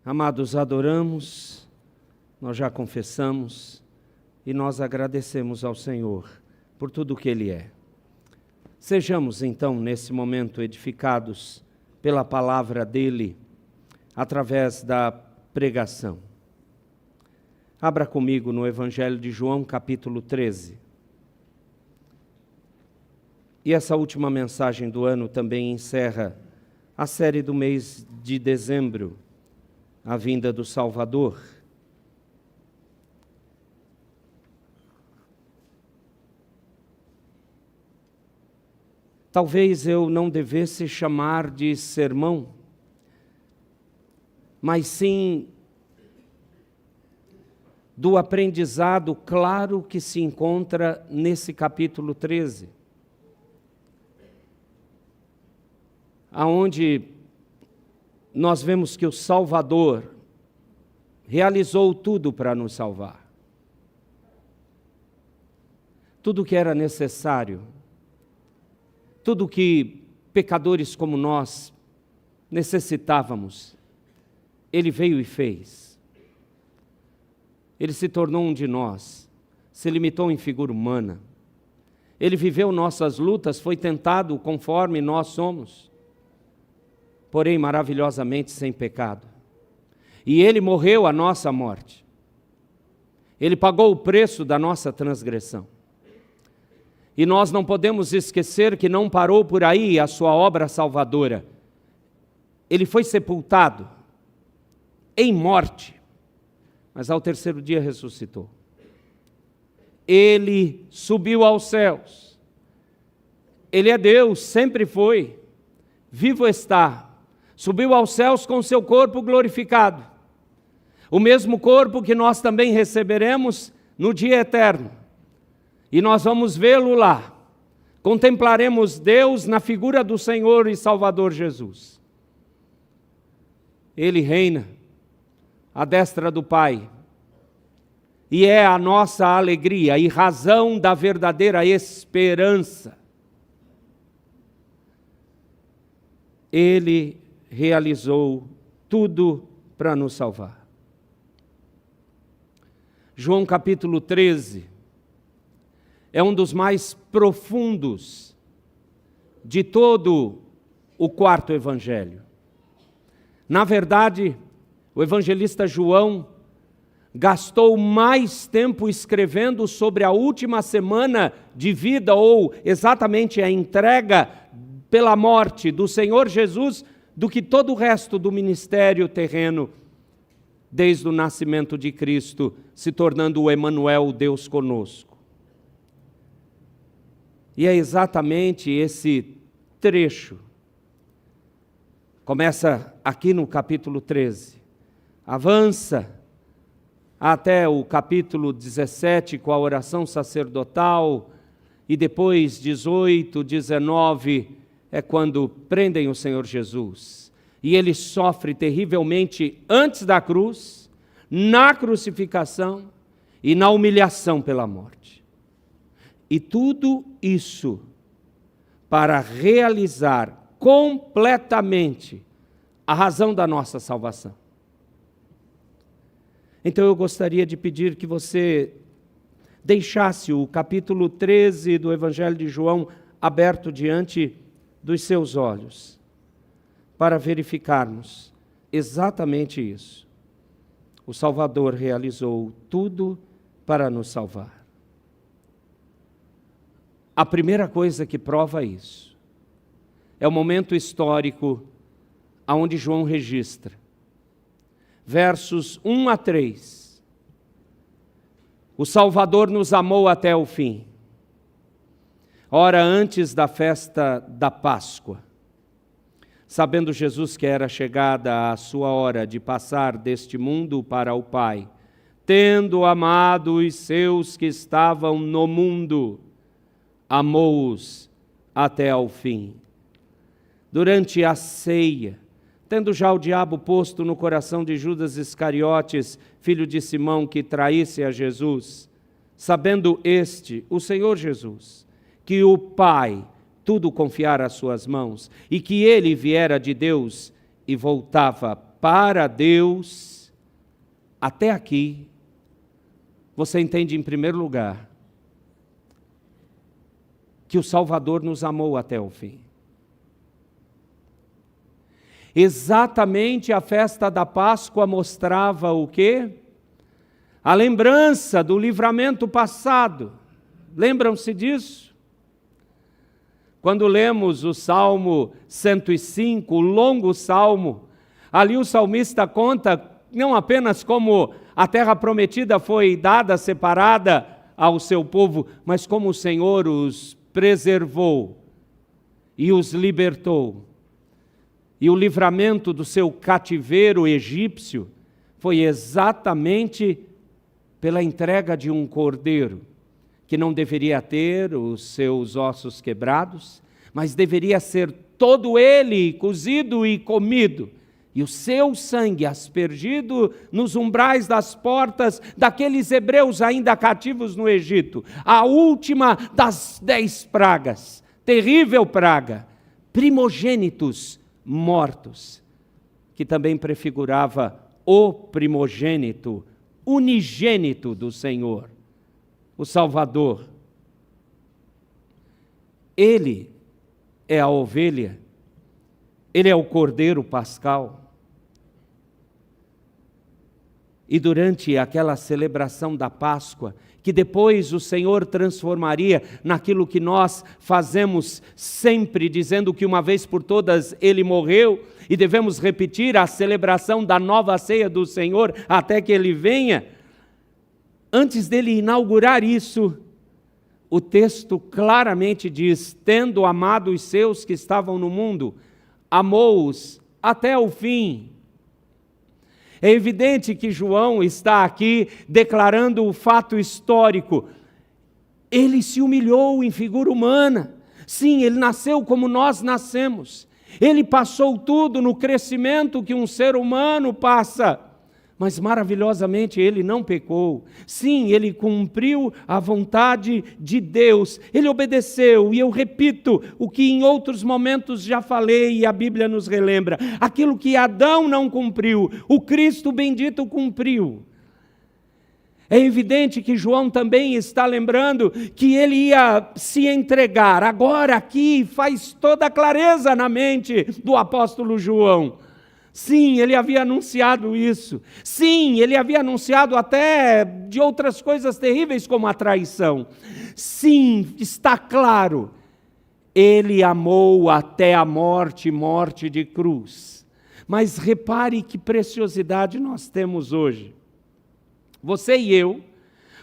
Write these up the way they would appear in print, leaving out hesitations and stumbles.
Amados, adoramos, nós já confessamos e nós agradecemos ao Senhor por tudo o que Ele é. Sejamos então, nesse momento, edificados pela palavra dEle, através da pregação. Abra comigo no Evangelho de João, capítulo 13. E essa última mensagem do ano também encerra a série do mês de dezembro, a vinda do Salvador. Talvez eu não devesse chamar de sermão, mas sim do aprendizado claro que se encontra nesse capítulo 13, aonde nós vemos que o Salvador realizou tudo para nos salvar. Tudo que era necessário, tudo que pecadores como nós necessitávamos, Ele veio e fez. Ele se tornou um de nós, se limitou em figura humana. Ele viveu nossas lutas, foi tentado conforme nós somos, porém maravilhosamente sem pecado. E Ele morreu a nossa morte. Ele pagou o preço da nossa transgressão. E nós não podemos esquecer que não parou por aí a sua obra salvadora. Ele foi sepultado em morte, mas ao terceiro dia ressuscitou. Ele subiu aos céus. Ele é Deus, sempre foi, vivo está. Subiu aos céus com seu corpo glorificado. O mesmo corpo que nós também receberemos no dia eterno. E nós vamos vê-lo lá. Contemplaremos Deus na figura do Senhor e Salvador Jesus. Ele reina à destra do Pai. E é a nossa alegria e razão da verdadeira esperança. Ele realizou tudo para nos salvar. João capítulo 13 é um dos mais profundos de todo o quarto evangelho. Na verdade, o evangelista João gastou mais tempo escrevendo sobre a última semana de vida, ou exatamente a entrega pela morte do Senhor Jesus, do que todo o resto do ministério terreno, desde o nascimento de Cristo, se tornando o Emanuel, Deus conosco. E é exatamente esse trecho, começa aqui no capítulo 13, avança até o capítulo 17 com a oração sacerdotal, e depois 18, 19, é quando prendem o Senhor Jesus. E Ele sofre terrivelmente antes da cruz, na crucificação e na humilhação pela morte. E tudo isso para realizar completamente a razão da nossa salvação. Então eu gostaria de pedir que você deixasse o capítulo 13 do Evangelho de João aberto diante dos seus olhos, para verificarmos exatamente isso. O Salvador realizou tudo para nos salvar. A primeira coisa que prova isso é o momento histórico aonde João registra. Versos 1 a 3. O Salvador nos amou até o fim. Ora, antes da festa da Páscoa, sabendo Jesus que era chegada a sua hora de passar deste mundo para o Pai, tendo amado os seus que estavam no mundo, amou-os até ao fim. Durante a ceia, tendo já o diabo posto no coração de Judas Iscariotes, filho de Simão, que traísse a Jesus, sabendo este, o Senhor Jesus, que o Pai tudo confiara às suas mãos, e que ele viera de Deus e voltava para Deus até aqui, você entende em primeiro lugar que o Salvador nos amou até o fim. Exatamente a festa da Páscoa mostrava o quê? A lembrança do livramento passado. Lembram-se disso? Quando lemos o Salmo 105, o longo salmo, ali o salmista conta não apenas como a terra prometida foi dada, separada ao seu povo, mas como o Senhor os preservou e os libertou. E o livramento do seu cativeiro egípcio foi exatamente pela entrega de um cordeiro, que não deveria ter os seus ossos quebrados, mas deveria ser todo ele cozido e comido, e o seu sangue aspergido nos umbrais das portas daqueles hebreus ainda cativos no Egito. A última das 10 pragas, terrível praga, primogênitos mortos, que também prefigurava o primogênito, unigênito do Senhor, o Salvador. Ele é a ovelha, ele é o cordeiro pascal. E durante aquela celebração da Páscoa, que depois o Senhor transformaria naquilo que nós fazemos sempre, dizendo que uma vez por todas Ele morreu, e devemos repetir a celebração da nova ceia do Senhor até que Ele venha. Antes dele inaugurar isso, o texto claramente diz: tendo amado os seus que estavam no mundo, amou-os até o fim. É evidente que João está aqui declarando o fato histórico. Ele se humilhou em figura humana. Sim, ele nasceu como nós nascemos. Ele passou tudo no crescimento que um ser humano passa. Mas maravilhosamente ele não pecou. Sim, ele cumpriu a vontade de Deus. Ele obedeceu, e eu repito o que em outros momentos já falei e a Bíblia nos relembra. Aquilo que Adão não cumpriu, o Cristo bendito cumpriu. É evidente que João também está lembrando que ele ia se entregar. Agora aqui faz toda a clareza na mente do apóstolo João. Sim, ele havia anunciado isso. Sim, ele havia anunciado até de outras coisas terríveis como a traição. Sim, está claro. Ele amou até a morte, morte de cruz. Mas repare que preciosidade nós temos hoje. Você e eu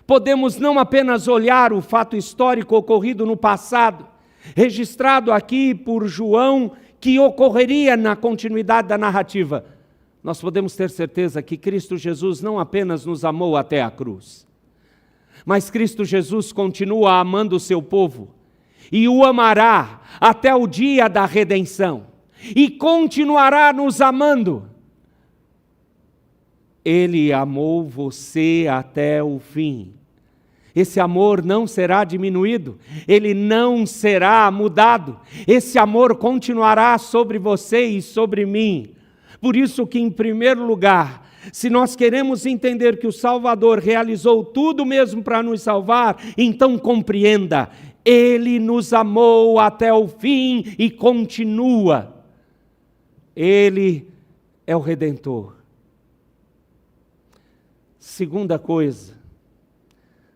podemos não apenas olhar o fato histórico ocorrido no passado, registrado aqui por João, que ocorreria na continuidade da narrativa. Nós podemos ter certeza que Cristo Jesus não apenas nos amou até a cruz, mas Cristo Jesus continua amando o seu povo e o amará até o dia da redenção e continuará nos amando. Ele amou você até o fim. Esse amor não será diminuído, ele não será mudado, esse amor continuará sobre você e sobre mim. Por isso que, em primeiro lugar, se nós queremos entender que o Salvador realizou tudo mesmo para nos salvar, então compreenda, ele nos amou até o fim e continua. Ele é o Redentor. Segunda coisa,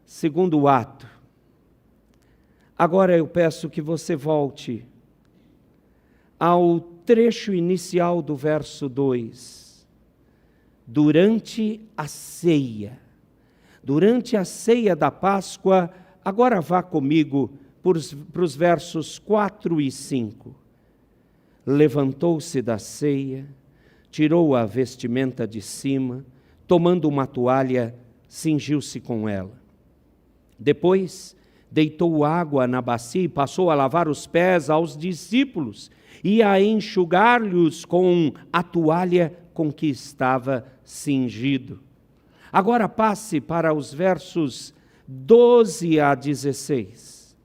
segundo ato. Agora eu peço que você volte ao trecho inicial do verso 2. Durante a ceia. Durante a ceia da Páscoa, agora vá comigo para os versos 4 e 5. Levantou-se da ceia, tirou a vestimenta de cima, tomando uma toalha, cingiu-se com ela. Depois, deitou água na bacia e passou a lavar os pés aos discípulos e a enxugar-lhes com a toalha com que estava cingido. Agora passe para os versos 12 a 16.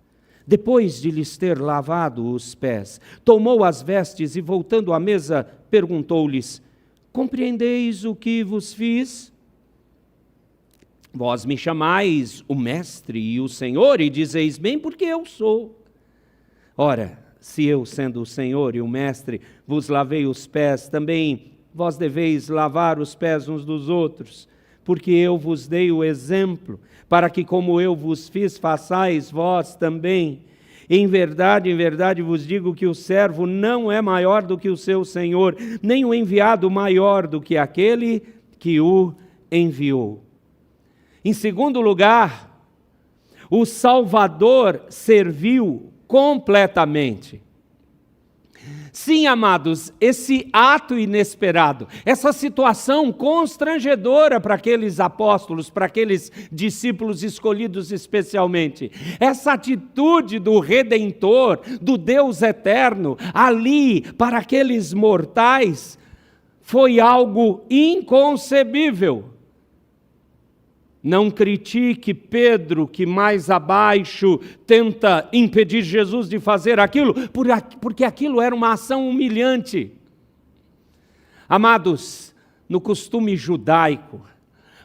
Depois de lhes ter lavado os pés, tomou as vestes e, voltando à mesa, perguntou-lhes: compreendeis o que vos fiz? Vós me chamais o Mestre e o Senhor, e dizeis bem, porque eu sou. Ora, se eu, sendo o Senhor e o Mestre, vos lavei os pés, também vós deveis lavar os pés uns dos outros, porque eu vos dei o exemplo, para que como eu vos fiz, façais vós também. Em verdade vos digo que o servo não é maior do que o seu senhor, nem o enviado maior do que aquele que o enviou. Em segundo lugar, o Salvador serviu completamente. Sim, amados, esse ato inesperado, essa situação constrangedora para aqueles apóstolos, para aqueles discípulos escolhidos especialmente, essa atitude do Redentor, do Deus eterno, ali para aqueles mortais, foi algo inconcebível. Não critique Pedro, que mais abaixo tenta impedir Jesus de fazer aquilo, porque aquilo era uma ação humilhante. Amados, no costume judaico,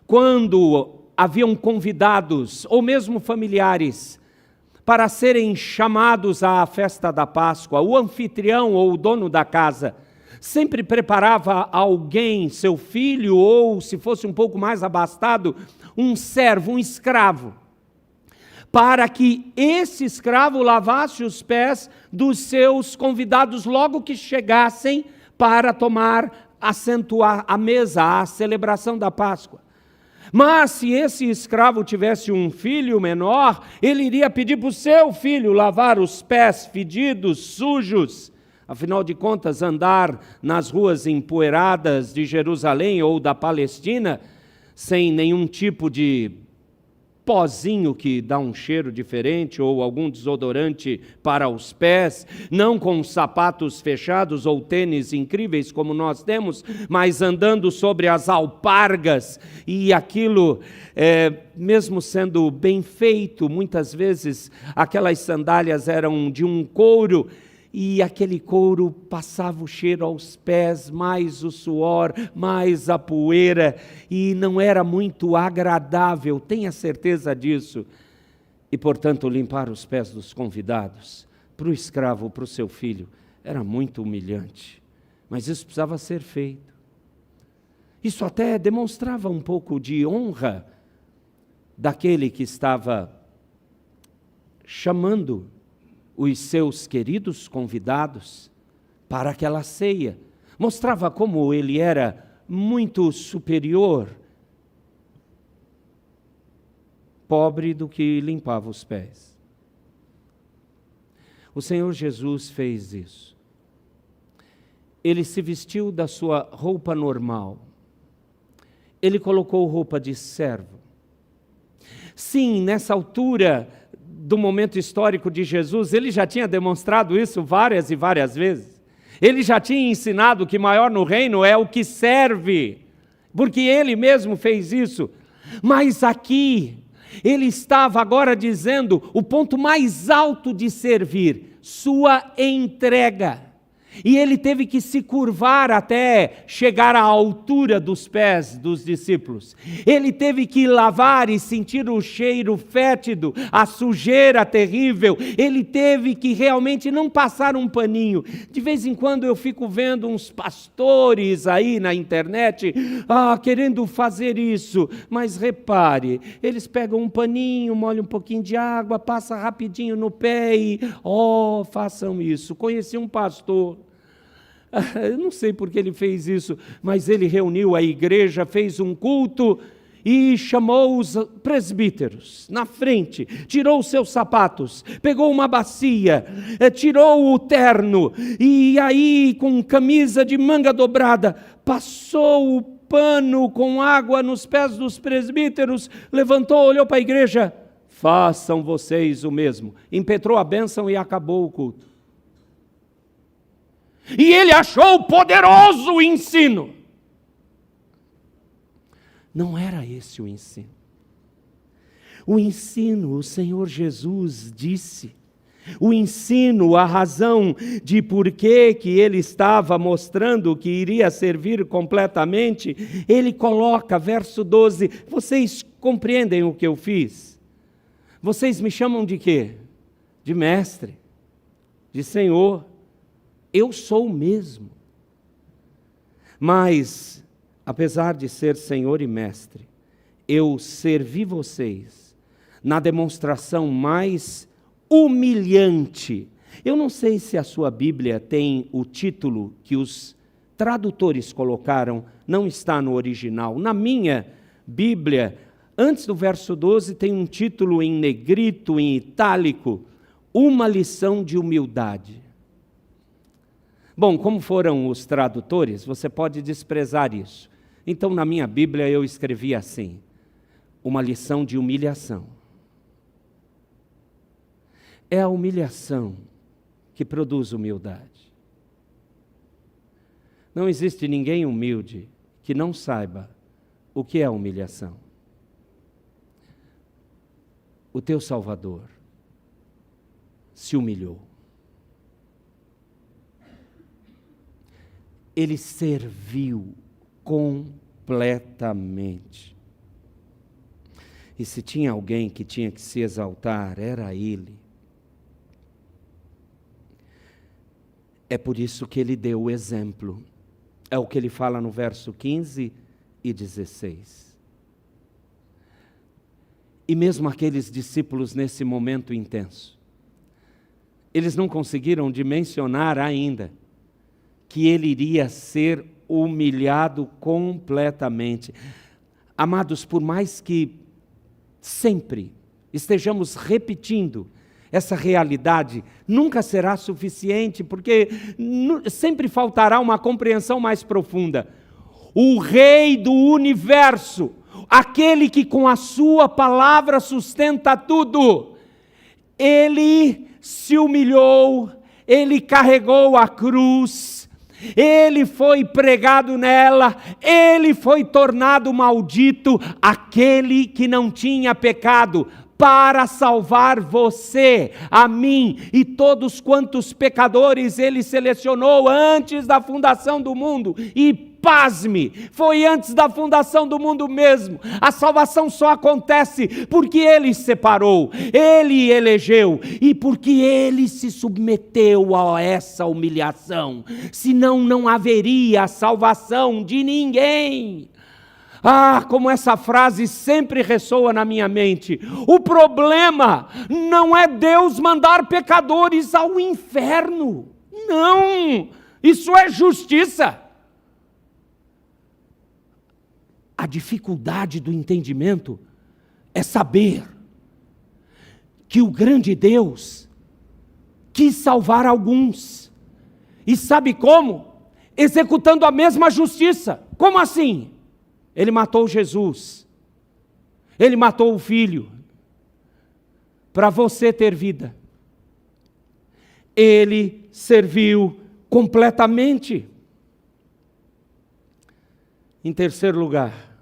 quando haviam convidados, ou mesmo familiares, para serem chamados à festa da Páscoa, o anfitrião ou o dono da casa sempre preparava alguém, seu filho, ou se fosse um pouco mais abastado, um servo, um escravo, para que esse escravo lavasse os pés dos seus convidados logo que chegassem para tomar assento à mesa, à celebração da Páscoa. Mas se esse escravo tivesse um filho menor, ele iria pedir para o seu filho lavar os pés fedidos, sujos. Afinal de contas, andar nas ruas empoeiradas de Jerusalém ou da Palestina, sem nenhum tipo de pozinho que dá um cheiro diferente ou algum desodorante para os pés, não com sapatos fechados ou tênis incríveis como nós temos, mas andando sobre as alpargas, e aquilo, mesmo sendo bem feito, muitas vezes aquelas sandálias eram de um couro, e aquele couro passava o cheiro aos pés, mais o suor, mais a poeira, e não era muito agradável, tenha certeza disso. E, portanto, limpar os pés dos convidados, para o escravo, para o seu filho, era muito humilhante. Mas isso precisava ser feito. Isso até demonstrava um pouco de honra daquele que estava chamando os seus queridos convidados para aquela ceia. Mostrava como ele era muito superior, pobre do que limpava os pés. O Senhor Jesus fez isso. Ele se vestiu da sua roupa normal. Ele colocou roupa de servo. Sim, nessa altura do momento histórico de Jesus, ele já tinha demonstrado isso várias e várias vezes. Ele já tinha ensinado que maior no reino é o que serve, porque ele mesmo fez isso. Mas aqui, ele estava agora dizendo o ponto mais alto de servir, sua entrega. E ele teve que se curvar até chegar à altura dos pés dos discípulos. Ele teve que lavar e sentir o cheiro fétido, a sujeira terrível. Ele teve que realmente não passar um paninho. De vez em quando eu fico vendo uns pastores aí na internet, querendo fazer isso. Mas repare, eles pegam um paninho, molham um pouquinho de água, passa rapidinho no pé e, façam isso. Conheci um pastor. Eu não sei por que ele fez isso, mas ele reuniu a igreja, fez um culto e chamou os presbíteros na frente, tirou os seus sapatos, pegou uma bacia, tirou o terno e aí com camisa de manga dobrada, passou o pano com água nos pés dos presbíteros, levantou, olhou para a igreja, façam vocês o mesmo, impetrou a bênção e acabou o culto. E ele achou poderoso o ensino. Não era esse o ensino. O ensino, o Senhor Jesus disse O ensino, a razão de por que ele estava mostrando que iria servir completamente, ele coloca, verso 12, vocês compreendem o que eu fiz? Vocês me chamam de quê? De mestre, de Senhor. Eu sou o mesmo. Mas, apesar de ser Senhor e mestre, eu servi vocês na demonstração mais humilhante. Eu não sei se a sua Bíblia tem o título que os tradutores colocaram, não está no original. Na minha Bíblia, antes do verso 12, tem um título em negrito, em itálico, uma lição de humildade. Bom, como foram os tradutores, você pode desprezar isso. Então, na minha Bíblia, eu escrevi assim, uma lição de humilhação. É a humilhação que produz humildade. Não existe ninguém humilde que não saiba o que é humilhação. O teu Salvador se humilhou. Ele serviu completamente. E se tinha alguém que tinha que se exaltar, era ele. É por isso que ele deu o exemplo. É o que ele fala no verso 15 e 16. E mesmo aqueles discípulos nesse momento intenso, eles não conseguiram dimensionar ainda que ele iria ser humilhado completamente. Amados, por mais que sempre estejamos repetindo essa realidade, nunca será suficiente, porque sempre faltará uma compreensão mais profunda. O Rei do Universo, aquele que com a sua palavra sustenta tudo, ele se humilhou, ele carregou a cruz, ele foi pregado nela, ele foi tornado maldito, aquele que não tinha pecado, para salvar você, a mim e todos quantos pecadores ele selecionou antes da fundação do mundo. E pasme, foi antes da fundação do mundo mesmo. A salvação só acontece porque ele separou, ele elegeu e porque ele se submeteu a essa humilhação. Senão não haveria salvação de ninguém. Ah, como essa frase sempre ressoa na minha mente. O problema não é Deus mandar pecadores ao inferno. Não, isso é justiça. A dificuldade do entendimento é saber que o grande Deus quis salvar alguns. E sabe como? Executando a mesma justiça. Como assim? Ele matou Jesus, ele matou o Filho, para você ter vida. Ele serviu completamente. Em terceiro lugar,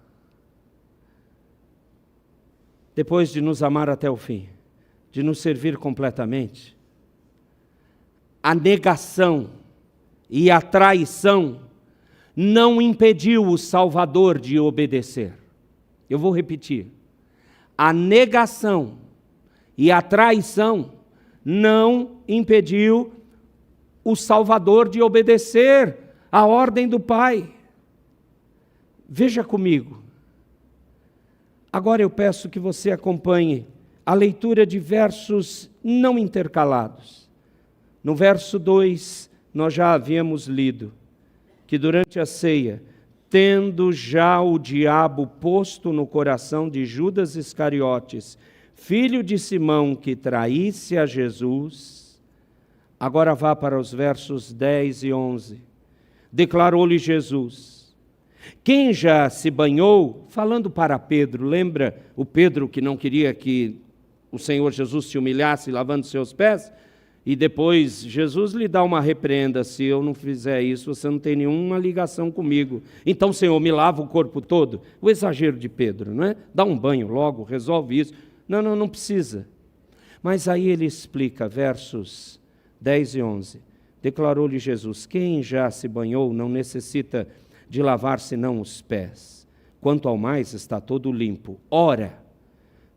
depois de nos amar até o fim, de nos servir completamente, a negação e a traição não impediu o Salvador de obedecer. Eu vou repetir. A negação e a traição não impediu o Salvador de obedecer à ordem do Pai. Veja comigo. Agora eu peço que você acompanhe a leitura de versos não intercalados. No verso 2, nós já havíamos lido que durante a ceia, tendo já o diabo posto no coração de Judas Iscariotes, filho de Simão, que traísse a Jesus, agora vá para os versos 10 e 11. Declarou-lhe Jesus: quem já se banhou, falando para Pedro, lembra o Pedro que não queria que o Senhor Jesus se humilhasse lavando seus pés? E depois Jesus lhe dá uma repreenda: se eu não fizer isso, você não tem nenhuma ligação comigo. Então, Senhor, me lava o corpo todo. O exagero de Pedro, não é? Dá um banho logo, resolve isso. Não precisa. Mas aí ele explica, versos 10 e 11. Declarou-lhe Jesus: quem já se banhou não necessita de lavar senão os pés. Quanto ao mais, está todo limpo. Ora,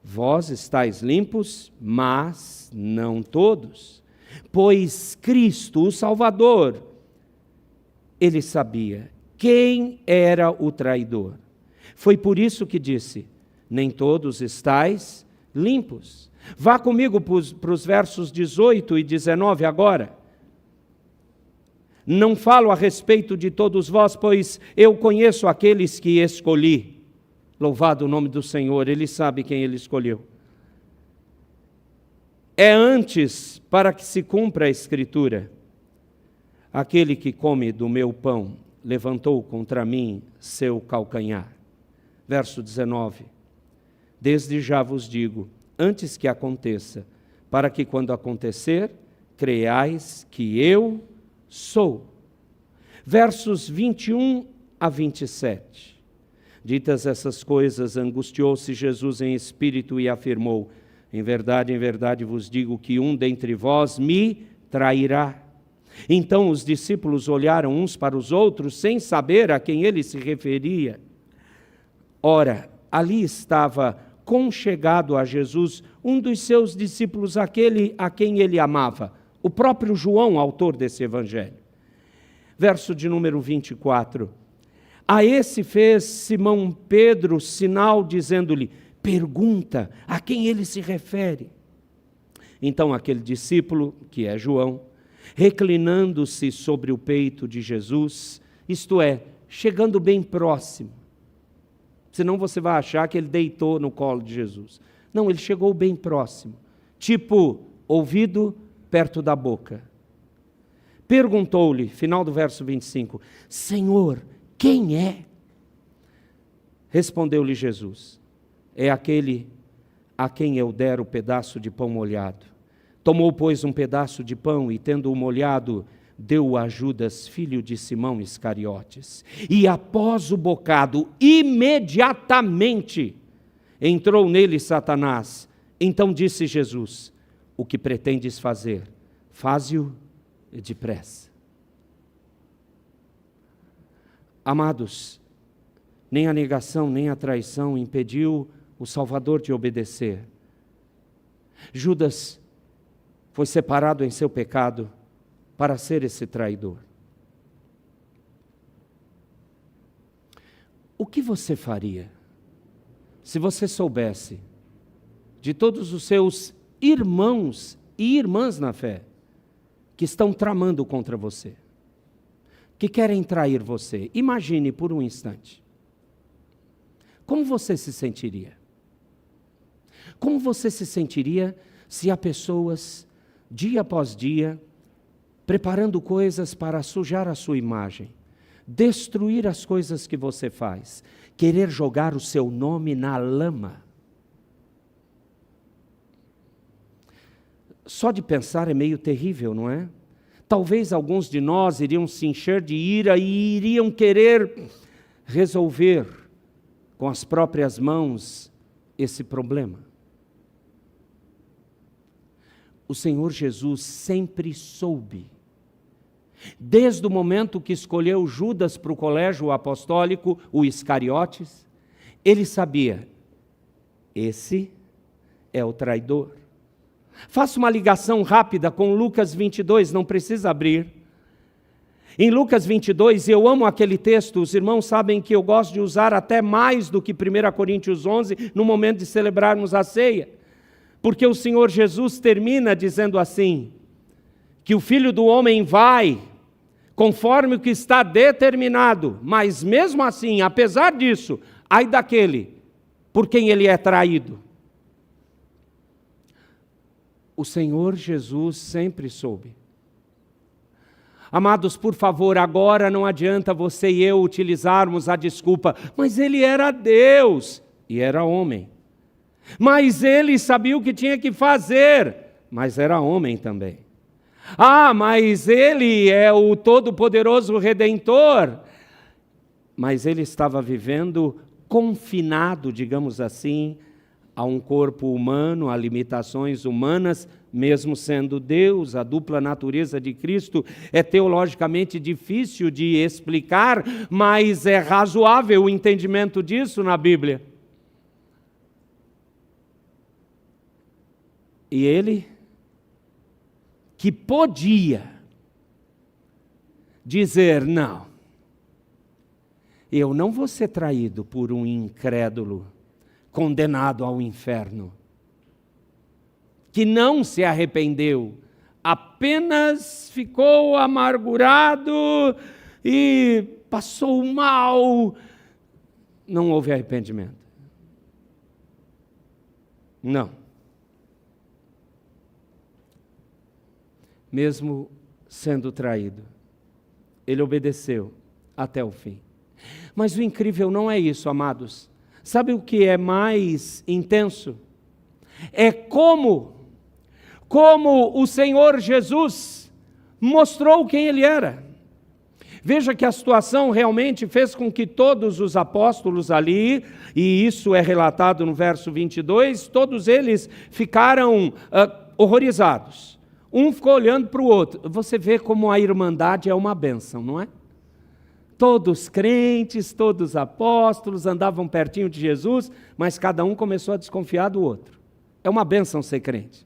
vós estáis limpos, mas não todos. Pois Cristo, o Salvador, ele sabia quem era o traidor. Foi por isso que disse: nem todos estáis limpos. Vá comigo para os versos 18 e 19 agora. Não falo a respeito de todos vós, pois eu conheço aqueles que escolhi. Louvado o nome do Senhor, Ele sabe quem Ele escolheu. É antes para que se cumpra a Escritura: aquele que come do meu pão levantou contra mim seu calcanhar. Verso 19. Desde já vos digo, antes que aconteça, para que quando acontecer, creiais que eu sou. Versos 21 a 27. Ditas essas coisas, angustiou-se Jesus em espírito e afirmou: em verdade vos digo que um dentre vós me trairá. Então os discípulos olharam uns para os outros, sem saber a quem ele se referia. Ora, ali estava conchegado a Jesus um dos seus discípulos, aquele a quem ele amava, o próprio João, autor desse evangelho. Verso de número 24. A esse fez Simão Pedro sinal, dizendo-lhe: pergunta a quem ele se refere. Então aquele discípulo, que é João, reclinando-se sobre o peito de Jesus, isto é, chegando bem próximo. Senão você vai achar que ele deitou no colo de Jesus. Não, ele chegou bem próximo, tipo ouvido perto da boca. Perguntou-lhe, final do verso 25, Senhor, quem é? Respondeu-lhe Jesus: é aquele a quem eu der o pedaço de pão molhado. Tomou, pois, um pedaço de pão e, tendo-o molhado, deu-o a Judas, filho de Simão Iscariotes. E após o bocado, imediatamente entrou nele Satanás. Então disse Jesus: o que pretendes fazer, faze-o depressa. Amados, nem a negação, nem a traição impediu o Salvador de obedecer. Judas foi separado em seu pecado para ser esse traidor. O que você faria se você soubesse de todos os seus irmãos e irmãs na fé que estão tramando contra você, que querem trair você? Imagine por um instante. Como você se sentiria? Como você se sentiria se há pessoas, dia após dia, preparando coisas para sujar a sua imagem, destruir as coisas que você faz, querer jogar o seu nome na lama? Só de pensar é meio terrível, não é? Talvez alguns de nós iriam se encher de ira e iriam querer resolver com as próprias mãos esse problema. O Senhor Jesus sempre soube, desde o momento que escolheu Judas para o colégio apostólico, o Iscariotes, ele sabia, esse é o traidor. Faça uma ligação rápida com Lucas 22, não precisa abrir. Em Lucas 22, eu amo aquele texto, os irmãos sabem que eu gosto de usar até mais do que 1 Coríntios 11, no momento de celebrarmos a ceia. Porque o Senhor Jesus termina dizendo assim, que o Filho do Homem vai, conforme o que está determinado, mas mesmo assim, apesar disso, ai daquele por quem ele é traído. O Senhor Jesus sempre soube. Amados, por favor, agora não adianta você e eu utilizarmos a desculpa, mas ele era Deus e era homem. Mas ele sabia o que tinha que fazer, mas era homem também. Ah, mas ele é o todo-poderoso Redentor. Mas ele estava vivendo confinado, digamos assim, Há um corpo humano, há limitações humanas, mesmo sendo Deus, a dupla natureza de Cristo é teologicamente difícil de explicar, mas é razoável o entendimento disso na Bíblia. E ele, que podia dizer, não, eu não vou ser traído por um incrédulo, condenado ao inferno, que não se arrependeu, apenas ficou amargurado e passou mal, não houve arrependimento. Não. Mesmo sendo traído, ele obedeceu até o fim. Mas o incrível não é isso, amados. Sabe o que é mais intenso? É como o Senhor Jesus mostrou quem Ele era. Veja que a situação realmente fez com que todos os apóstolos ali, e isso é relatado no verso 22, todos eles ficaram horrorizados. Um ficou olhando para o outro. Você vê como a irmandade é uma bênção, não é? Todos crentes, todos apóstolos, andavam pertinho de Jesus, mas cada um começou a desconfiar do outro. É uma bênção ser crente.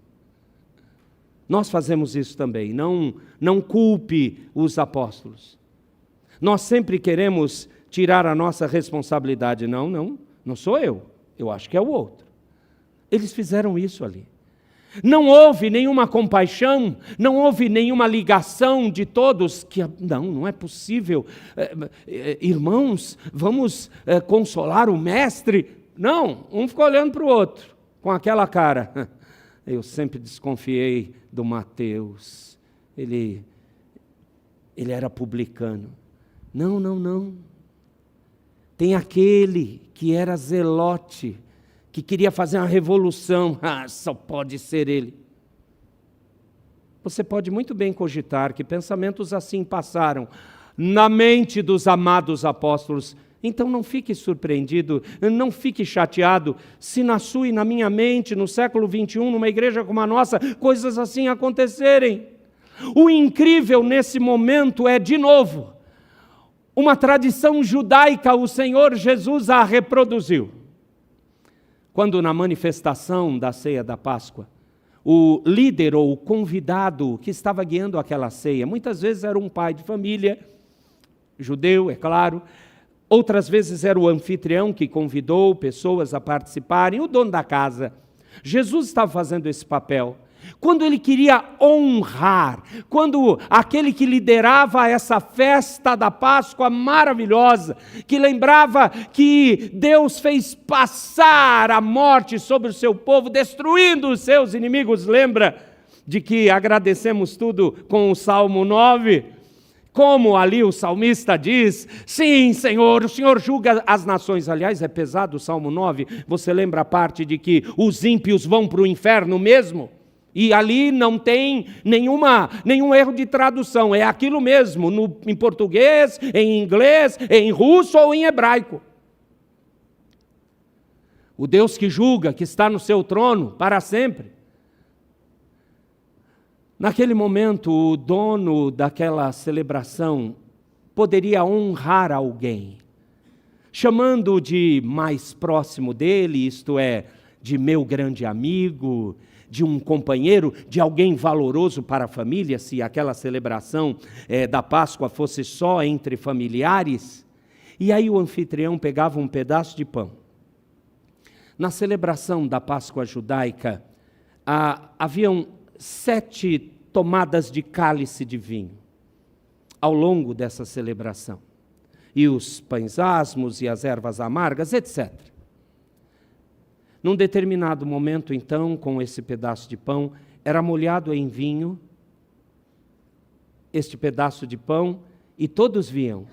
Nós fazemos isso também, não culpe os apóstolos. Nós sempre queremos tirar a nossa responsabilidade. Não sou eu acho que é o outro. Eles fizeram isso ali. Não houve nenhuma compaixão, não houve nenhuma ligação de todos, que não é possível, irmãos, vamos consolar o mestre. Não, um ficou olhando para o outro, com aquela cara. Eu sempre desconfiei do Mateus, ele era publicano. Não. Tem aquele que era zelote, que queria fazer uma revolução, só pode ser ele. Você pode muito bem cogitar que pensamentos assim passaram na mente dos amados apóstolos. Então não fique surpreendido, não fique chateado, se na sua e na minha mente, no século 21, numa igreja como a nossa, coisas assim acontecerem. O incrível nesse momento é, de novo, uma tradição judaica, o Senhor Jesus a reproduziu. Quando na manifestação da ceia da Páscoa, o líder ou o convidado que estava guiando aquela ceia, muitas vezes era um pai de família, judeu, é claro, outras vezes era o anfitrião que convidou pessoas a participarem, o dono da casa. Jesus estava fazendo esse papel. Quando ele queria honrar, quando aquele que liderava essa festa da Páscoa maravilhosa, que lembrava que Deus fez passar a morte sobre o seu povo, destruindo os seus inimigos, lembra de que agradecemos tudo com o Salmo 9? Como ali o salmista diz, sim, Senhor, o Senhor julga as nações. Aliás, é pesado o Salmo 9, você lembra a parte de que os ímpios vão para o inferno mesmo? E ali não tem nenhum erro de tradução, é aquilo mesmo, em português, em inglês, em russo ou em hebraico. O Deus que julga, que está no seu trono para sempre. Naquele momento, o dono daquela celebração poderia honrar alguém, chamando de mais próximo dele, isto é, de meu grande amigo, de um companheiro, de alguém valoroso para a família, se aquela celebração da Páscoa fosse só entre familiares. E aí o anfitrião pegava um pedaço de pão. Na celebração da Páscoa judaica, haviam 7 tomadas de cálice de vinho ao longo dessa celebração. E os pães asmos e as ervas amargas, etc. Num determinado momento, então, com esse pedaço de pão, era molhado em vinho, este pedaço de pão, e todos viam.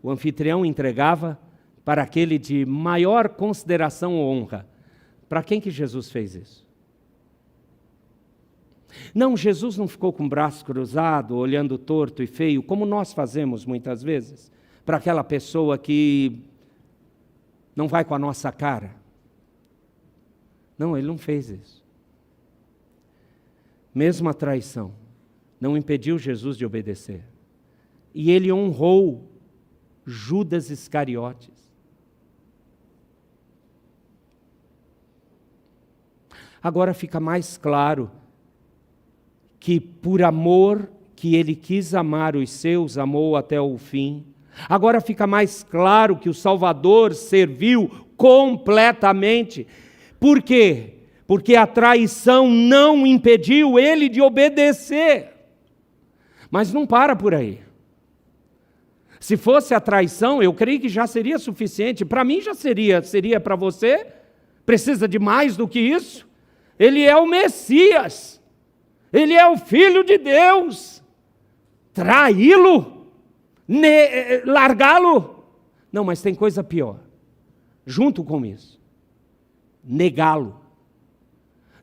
O anfitrião entregava para aquele de maior consideração ou honra. Para quem que Jesus fez isso? Não, Jesus não ficou com o braço cruzado, olhando torto e feio, como nós fazemos muitas vezes, para aquela pessoa que não vai com a nossa cara. Não, ele não fez isso. Mesmo a traição não impediu Jesus de obedecer. E ele honrou Judas Iscariotes. Agora fica mais claro que por amor que ele quis amar os seus, amou até o fim. Agora fica mais claro que o Salvador serviu completamente. Por quê? Porque a traição não impediu ele de obedecer. Mas não para por aí. Se fosse a traição, eu creio que já seria suficiente. Para mim já seria. Seria para você? Precisa de mais do que isso? Ele é o Messias. Ele é o Filho de Deus. Traí-lo? Largá-lo? Não, mas tem coisa pior. Junto com isso. Negá-lo.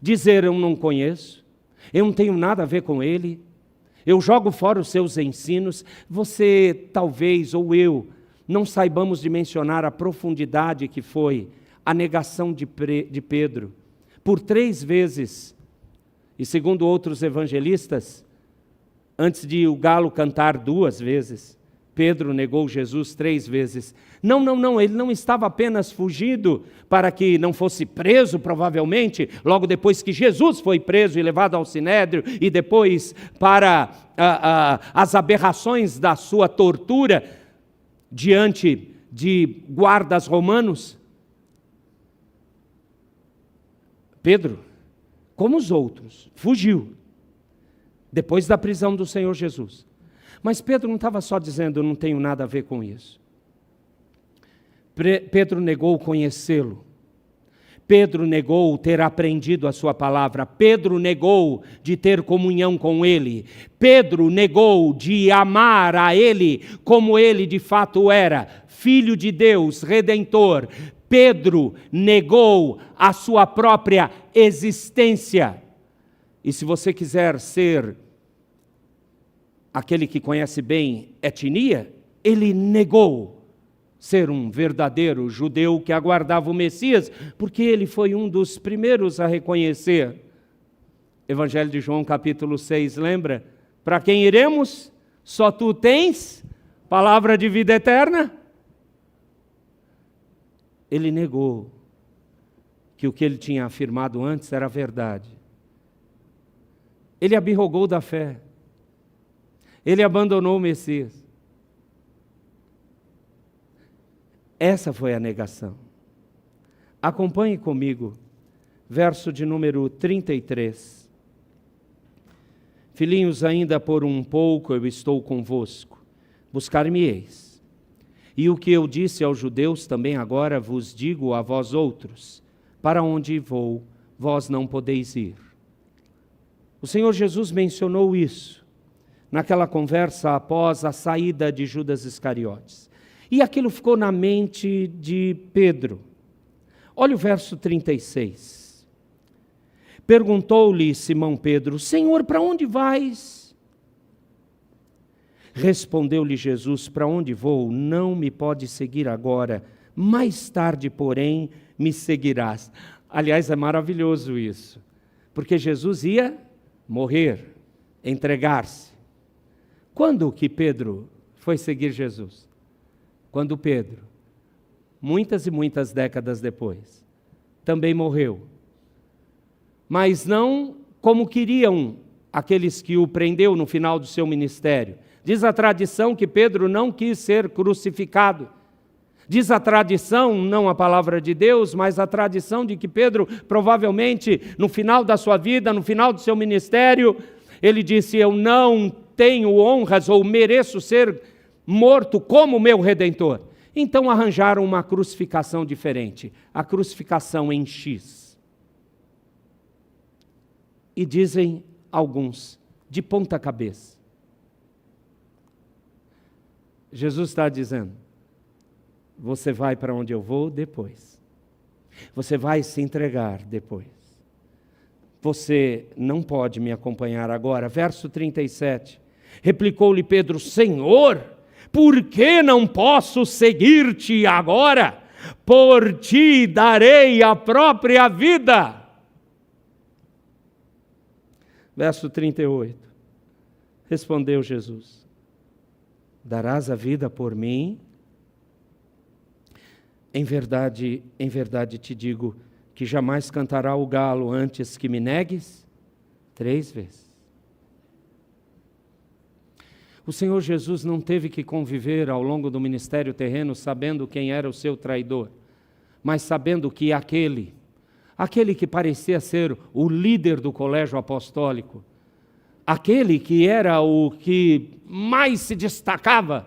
Dizer, eu não conheço. Eu não tenho nada a ver com ele. Eu jogo fora os seus ensinos. Você, talvez, ou eu, não saibamos dimensionar a profundidade que foi a negação de Pedro. Por 3 vezes, e segundo outros evangelistas, antes de o galo cantar 2 vezes, Pedro negou Jesus 3 vezes. Não, ele não estava apenas fugindo para que não fosse preso, provavelmente, logo depois que Jesus foi preso e levado ao Sinédrio, e depois para as aberrações da sua tortura diante de guardas romanos. Pedro, como os outros, fugiu depois da prisão do Senhor Jesus. Mas Pedro não estava só dizendo, eu não tenho nada a ver com isso. Pedro negou conhecê-lo. Pedro negou ter aprendido a sua palavra. Pedro negou de ter comunhão com ele. Pedro negou de amar a ele como ele de fato era, Filho de Deus, Redentor. Pedro negou a sua própria existência. E se você quiser ser aquele que conhece bem etnia, ele negou ser um verdadeiro judeu que aguardava o Messias, porque ele foi um dos primeiros a reconhecer. Evangelho de João, capítulo 6, lembra? Para quem iremos? Só tu tens palavra de vida eterna? Ele negou que o que ele tinha afirmado antes era verdade. Ele abirrogou da fé. Ele abandonou o Messias. Essa foi a negação. Acompanhe comigo, verso de número 33. Filhinhos, ainda por um pouco eu estou convosco, buscar-me-eis. E o que eu disse aos judeus, também agora vos digo a vós outros, para onde vou, vós não podeis ir. O Senhor Jesus mencionou isso naquela conversa após a saída de Judas Iscariotes. E aquilo ficou na mente de Pedro. Olha o verso 36. Perguntou-lhe Simão Pedro, Senhor, para onde vais? Respondeu-lhe Jesus, para onde vou? Não me pode seguir agora, mais tarde, porém, me seguirás. Aliás, é maravilhoso isso, porque Jesus ia morrer, entregar-se. Quando que Pedro foi seguir Jesus? Quando Pedro, muitas e muitas décadas depois, também morreu. Mas não como queriam aqueles que o prendeu no final do seu ministério. Diz a tradição que Pedro não quis ser crucificado. Diz a tradição, não a palavra de Deus, mas a tradição de que Pedro, provavelmente, no final da sua vida, no final do seu ministério, ele disse, eu não tenho honras ou mereço ser morto como meu Redentor. Então arranjaram uma crucificação diferente, a crucificação em X. E dizem alguns, de ponta cabeça. Jesus está dizendo, você vai para onde eu vou depois. Você vai se entregar depois. Você não pode me acompanhar agora. Verso 37. Replicou-lhe Pedro, Senhor, por que não posso seguir-te agora? Por ti darei a própria vida. Verso 38. Respondeu Jesus: darás a vida por mim? Em verdade te digo que jamais cantará o galo antes que me negues 3 vezes. O Senhor Jesus não teve que conviver ao longo do ministério terreno sabendo quem era o seu traidor, mas sabendo que aquele que parecia ser o líder do colégio apostólico, aquele que era o que mais se destacava,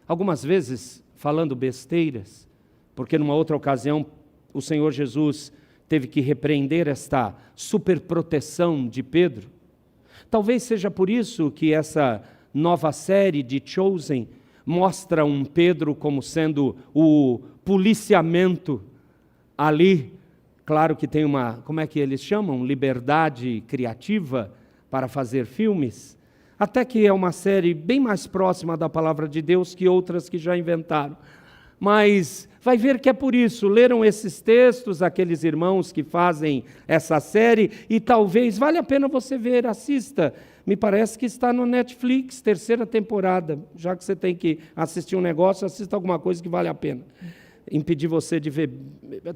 algumas vezes falando besteiras, porque numa outra ocasião o Senhor Jesus teve que repreender esta superproteção de Pedro. Talvez seja por isso que essa nova série de Chosen mostra um Pedro como sendo o policiamento ali. Claro que tem uma, como é que eles chamam? Liberdade criativa para fazer filmes. Até que é uma série bem mais próxima da palavra de Deus que outras que já inventaram. Mas vai ver que é por isso, leram esses textos, aqueles irmãos que fazem essa série, e talvez valha a pena você ver, assista. Me parece que está no Netflix, 3ª temporada. Já que você tem que assistir um negócio, assista alguma coisa que vale a pena. Impedir você de ver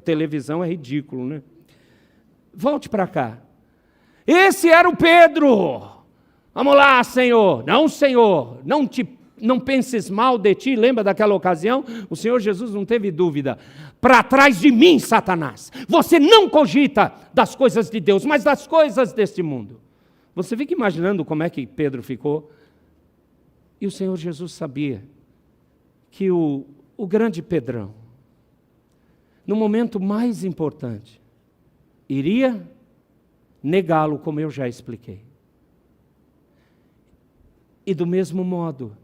televisão é ridículo, né? Volte para cá. Esse era o Pedro. Vamos lá, Senhor. Não, Senhor, não penses mal de ti. Lembra daquela ocasião? O Senhor Jesus não teve dúvida. Para trás de mim, Satanás. Você não cogita das coisas de Deus, mas das coisas deste mundo. Você fica imaginando como é que Pedro ficou? E o Senhor Jesus sabia que o grande Pedrão, no momento mais importante, iria negá-lo, como eu já expliquei. E do mesmo modo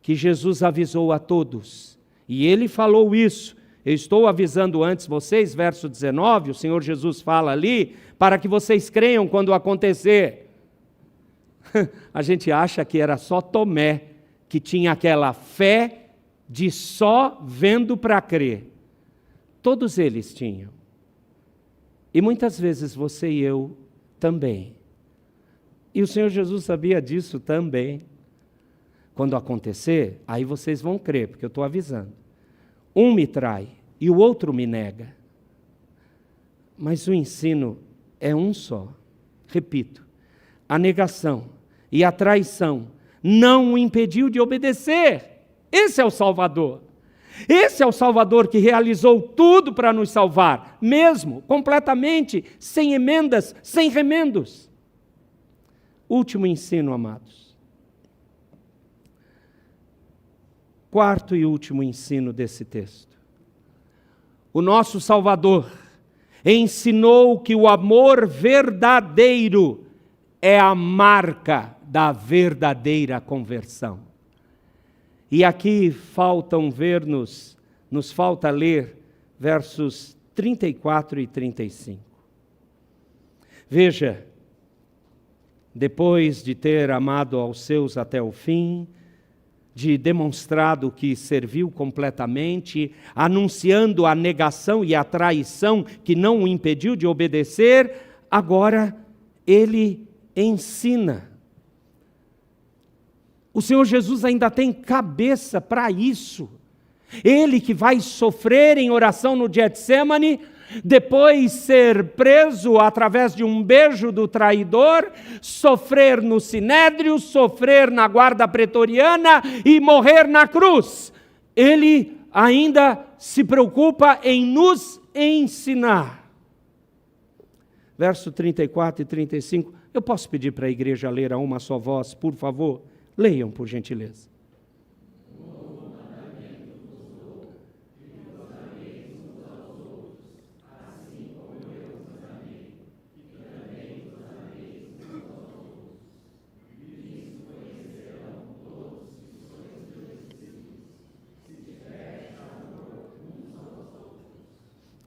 que Jesus avisou a todos, e ele falou isso, eu estou avisando antes vocês, verso 19, o Senhor Jesus fala ali, para que vocês creiam quando acontecer. A gente acha que era só Tomé que tinha aquela fé de só vendo para crer. Todos eles tinham. E muitas vezes você e eu também. E o Senhor Jesus sabia disso também. Quando acontecer, aí vocês vão crer, porque eu estou avisando. Um me trai e o outro me nega. Mas o ensino é um só. Repito, a negação e a traição não o impediu de obedecer. Esse é o Salvador. Esse é o Salvador que realizou tudo para nos salvar, mesmo, completamente, sem emendas, sem remendos. Último ensino, amados. 4º e último ensino desse texto. O nosso Salvador ensinou que o amor verdadeiro é a marca da verdadeira conversão. E aqui nos falta ler versos 34 e 35. Veja, depois de ter amado aos seus até o fim, de demonstrado que serviu completamente, anunciando a negação e a traição que não o impediu de obedecer, agora ele ensina. O Senhor Jesus ainda tem cabeça para isso. Ele que vai sofrer em oração no Getsêmani, depois ser preso através de um beijo do traidor, sofrer no Sinédrio, sofrer na guarda pretoriana e morrer na cruz. Ele ainda se preocupa em nos ensinar. Verso 34 e 35. Eu posso pedir para a igreja ler a uma só voz, por favor? Leiam, por gentileza.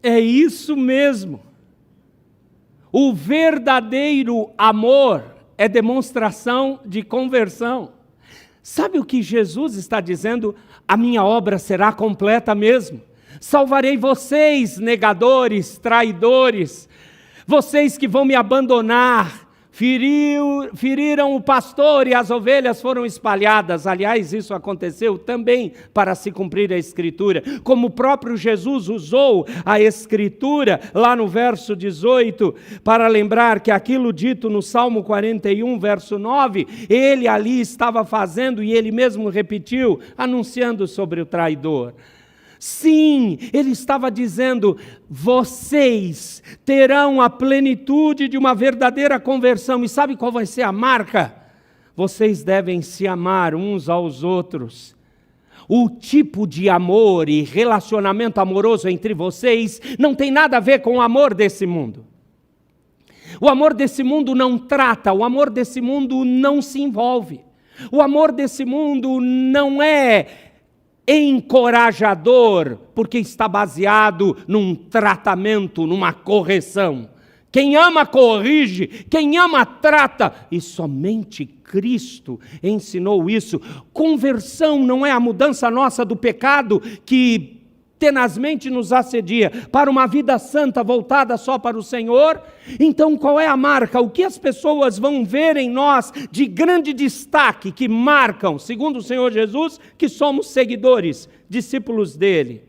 É isso mesmo. O verdadeiro amor é demonstração de conversão. Sabe o que Jesus está dizendo? A minha obra será completa mesmo. Salvarei vocês, negadores, traidores, vocês que vão me abandonar, feriram o pastor e as ovelhas foram espalhadas. Aliás, isso aconteceu também para se cumprir a Escritura. Como o próprio Jesus usou a Escritura, lá no verso 18, para lembrar que aquilo dito no Salmo 41, verso 9, ele ali estava fazendo e ele mesmo repetiu, anunciando sobre o traidor. Sim, ele estava dizendo, vocês terão a plenitude de uma verdadeira conversão. E sabe qual vai ser a marca? Vocês devem se amar uns aos outros. O tipo de amor e relacionamento amoroso entre vocês não tem nada a ver com o amor desse mundo. O amor desse mundo não trata, o amor desse mundo não se envolve. O amor desse mundo não é encorajador, porque está baseado num tratamento, numa correção. Quem ama corrige, quem ama trata, e somente Cristo ensinou isso. Conversão não é a mudança nossa do pecado que tenazmente nos assedia para uma vida santa voltada só para o Senhor. Então qual é a marca? O que as pessoas vão ver em nós de grande destaque que marcam, segundo o Senhor Jesus, que somos seguidores, discípulos dele?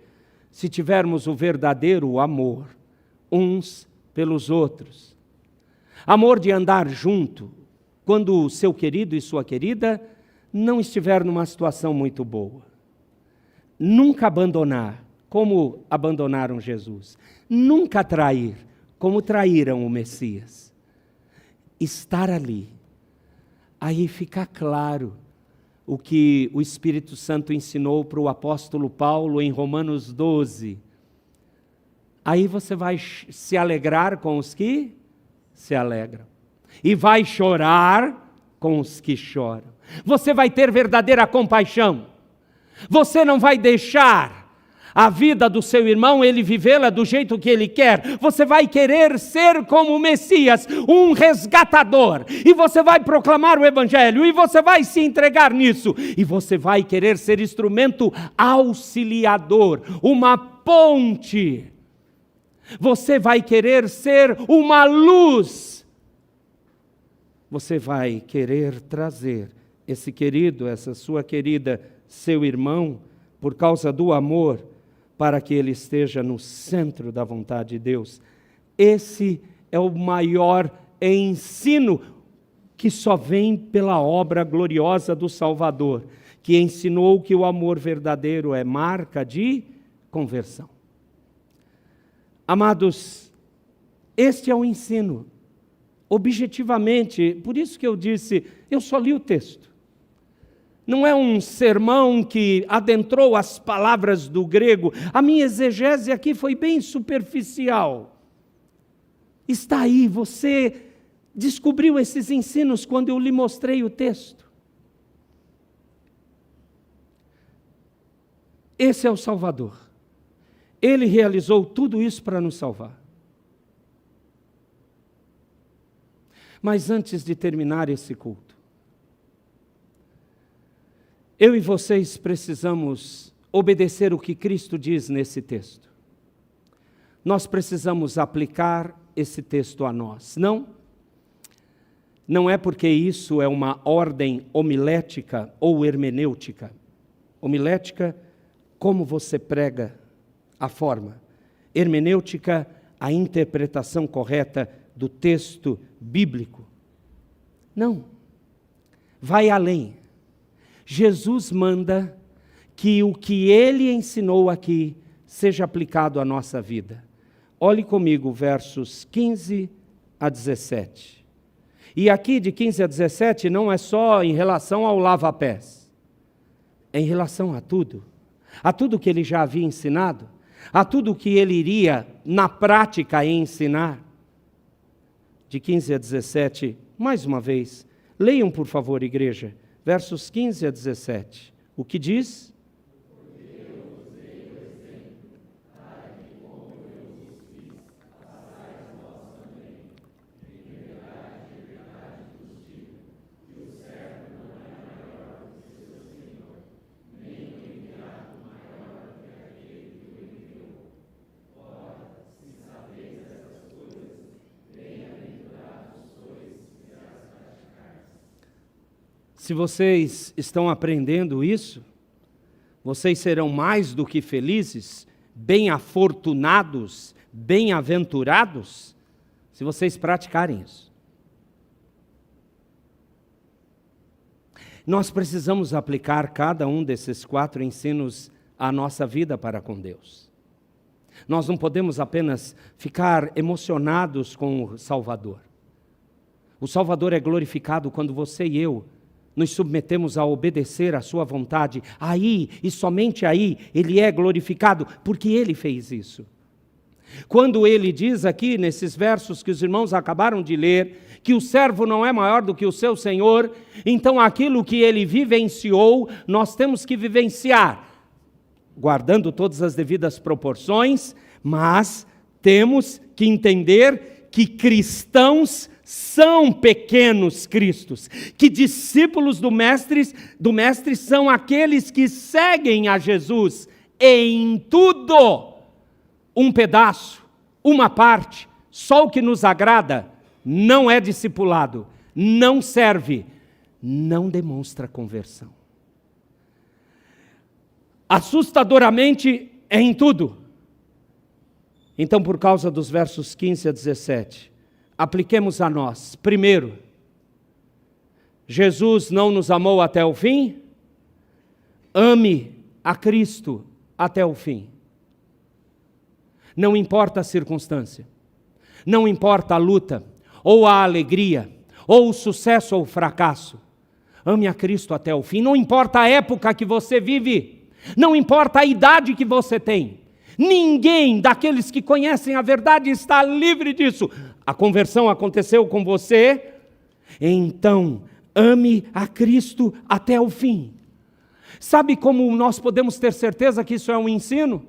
Se tivermos o verdadeiro amor uns pelos outros. Amor de andar junto quando o seu querido e sua querida não estiver numa situação muito boa. Nunca abandonar, como abandonaram Jesus. Nunca trair, como traíram o Messias. Estar ali. Aí fica claro o que o Espírito Santo ensinou para o apóstolo Paulo em Romanos 12. Aí você vai se alegrar com os que se alegram. E vai chorar com os que choram. Você vai ter verdadeira compaixão. Você não vai deixar a vida do seu irmão, ele vivê-la do jeito que ele quer. Você vai querer ser como o Messias, um resgatador. E você vai proclamar o Evangelho, e você vai se entregar nisso. E você vai querer ser instrumento auxiliador, uma ponte. Você vai querer ser uma luz. Você vai querer trazer esse querido, essa sua querida, seu irmão, por causa do amor, para que ele esteja no centro da vontade de Deus. Esse é o maior ensino que só vem pela obra gloriosa do Salvador, que ensinou que o amor verdadeiro é marca de conversão. Amados, este é o ensino, objetivamente, por isso que eu disse, eu só li o texto. Não é um sermão que adentrou as palavras do grego. A minha exegese aqui foi bem superficial. Está aí, você descobriu esses ensinos quando eu lhe mostrei o texto. Esse é o Salvador. Ele realizou tudo isso para nos salvar. Mas antes de terminar esse culto, eu e vocês precisamos obedecer o que Cristo diz nesse texto. Nós precisamos aplicar esse texto a nós. Não é porque isso é uma ordem homilética ou hermenêutica. Homilética, como você prega, a forma. Hermenêutica, a interpretação correta do texto bíblico. Não. Vai além. Jesus manda que o que ele ensinou aqui seja aplicado à nossa vida. Olhe comigo versos 15 a 17. E aqui de 15 a 17 não é só em relação ao lava-pés. É em relação a tudo que ele já havia ensinado, a tudo que ele iria na prática ensinar. De 15 a 17, mais uma vez, leiam por favor, igreja. Versos 15 a 17. O que diz? Se vocês estão aprendendo isso, vocês serão mais do que felizes, bem-afortunados, bem-aventurados, se vocês praticarem isso. Nós precisamos aplicar cada um desses 4 ensinos à nossa vida para com Deus. Nós não podemos apenas ficar emocionados com o Salvador. O Salvador é glorificado quando você e eu nos submetemos a obedecer à sua vontade. Aí, e somente aí, Ele é glorificado, porque Ele fez isso. Quando Ele diz aqui, nesses versos que os irmãos acabaram de ler, que o servo não é maior do que o seu Senhor, então aquilo que Ele vivenciou, nós temos que vivenciar, guardando todas as devidas proporções, mas temos que entender que cristãos são pequenos cristos, que discípulos do mestre são aqueles que seguem a Jesus em tudo. Um pedaço, uma parte, só o que nos agrada, não é discipulado, não serve, não demonstra conversão. Assustadoramente é em tudo. Então, por causa dos versos 15 a 17, apliquemos a nós. Primeiro, Jesus não nos amou até o fim? Ame a Cristo até o fim. Não importa a circunstância, não importa a luta, ou a alegria, ou o sucesso ou o fracasso. Ame a Cristo até o fim. Não importa a época que você vive, não importa a idade que você tem. Ninguém daqueles que conhecem a verdade está livre disso. A conversão aconteceu com você, então ame a Cristo até o fim. Sabe como nós podemos ter certeza que isso é um ensino?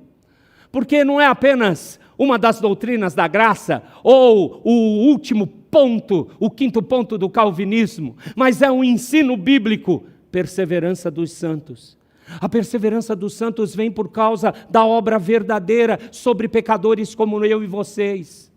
Porque não é apenas uma das doutrinas da graça, ou o último ponto, o 5º ponto do calvinismo, mas é um ensino bíblico, perseverança dos santos. A perseverança dos santos vem por causa da obra verdadeira sobre pecadores como eu e vocês.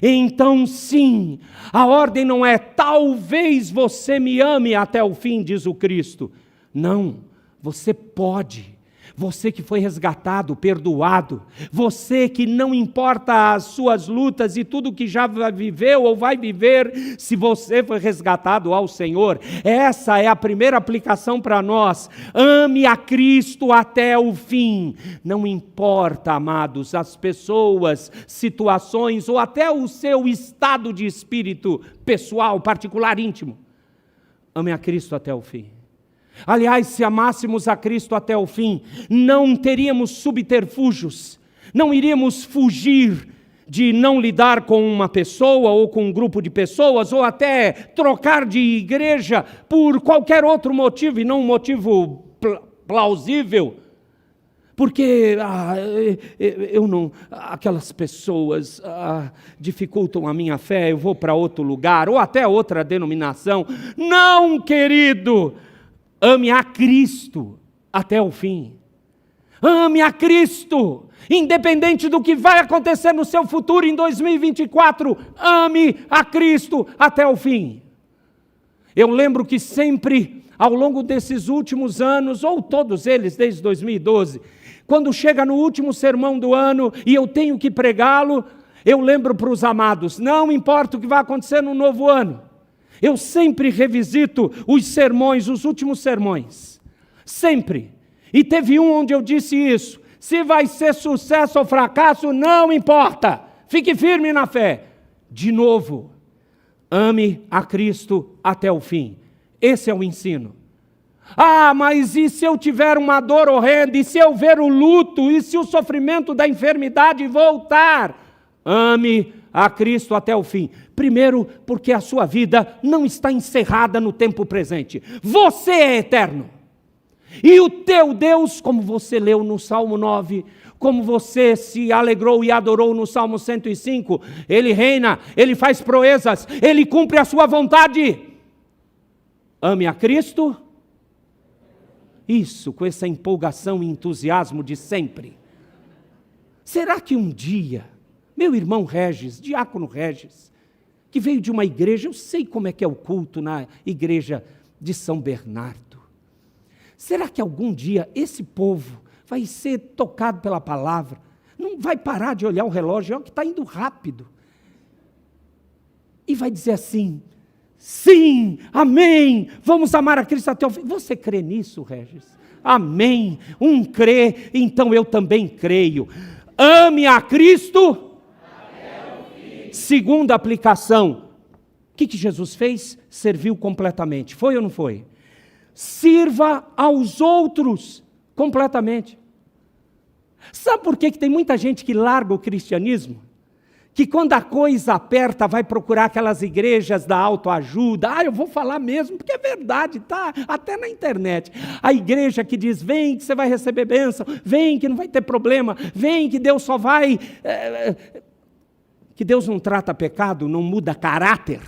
Então sim, a ordem não é talvez você me ame até o fim, diz o Cristo. Não, você pode. Você que foi resgatado, perdoado, você que não importa as suas lutas e tudo que já viveu ou vai viver, se você foi resgatado ao Senhor, essa é a primeira aplicação para nós. Ame a Cristo até o fim. Não importa, amados, as pessoas, situações ou até o seu estado de espírito pessoal, particular, íntimo. Ame a Cristo até o fim. Aliás, se amássemos a Cristo até o fim, não teríamos subterfúgios, não iríamos fugir de não lidar com uma pessoa ou com um grupo de pessoas, ou até trocar de igreja por qualquer outro motivo, e não um motivo plausível. Porque aquelas pessoas dificultam a minha fé, eu vou para outro lugar, ou até outra denominação. Não, querido! Ame a Cristo até o fim. Ame a Cristo, independente do que vai acontecer no seu futuro em 2024, ame a Cristo até o fim. Eu lembro que sempre, ao longo desses últimos anos, ou todos eles desde 2012, quando chega no último sermão do ano e eu tenho que pregá-lo, eu lembro para os amados, não importa o que vai acontecer no novo ano, eu sempre revisito os sermões, os últimos sermões. Sempre. E teve um onde eu disse isso. Se vai ser sucesso ou fracasso, não importa. Fique firme na fé. De novo, ame a Cristo até o fim. Esse é o ensino. Mas e se eu tiver uma dor horrenda? E se eu ver o luto? E se o sofrimento da enfermidade voltar? Ame a Cristo até o fim. Primeiro, porque a sua vida não está encerrada no tempo presente. Você é eterno. E o teu Deus, como você leu no Salmo 9, como você se alegrou e adorou no Salmo 105, Ele reina, Ele faz proezas, Ele cumpre a sua vontade. Ame a Cristo. Isso, com essa empolgação e entusiasmo de sempre. Será que um dia, meu irmão Regis, diácono Regis, que veio de uma igreja, eu sei como é que é o culto na igreja de São Bernardo. Será que algum dia esse povo vai ser tocado pela palavra? Não vai parar de olhar o relógio, olha que está indo rápido. E vai dizer assim, sim, amém, vamos amar a Cristo até o fim. Você crê nisso, Regis? Amém. Um crê, então eu também creio. Ame a Cristo. Segunda aplicação. O que Jesus fez? Serviu completamente. Foi ou não foi? Sirva aos outros completamente. Sabe por que tem muita gente que larga o cristianismo? Que quando a coisa aperta vai procurar aquelas igrejas da autoajuda. Eu vou falar mesmo, porque é verdade, tá? Até na internet. A igreja que diz, vem que você vai receber bênção, vem que não vai ter problema, vem que Deus só vai... Que Deus não trata pecado, não muda caráter.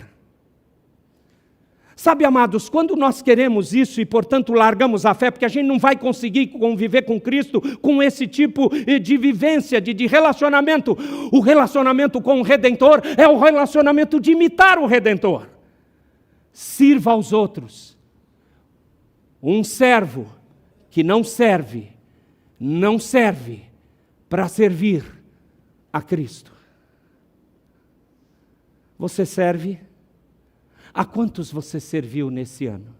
Sabe, amados, quando nós queremos isso e, portanto, largamos a fé, porque a gente não vai conseguir conviver com Cristo com esse tipo de vivência, de relacionamento. O relacionamento com o Redentor é o relacionamento de imitar o Redentor. Sirva aos outros. Um servo que não serve para servir a Cristo. Você serve? A quantos você serviu nesse ano?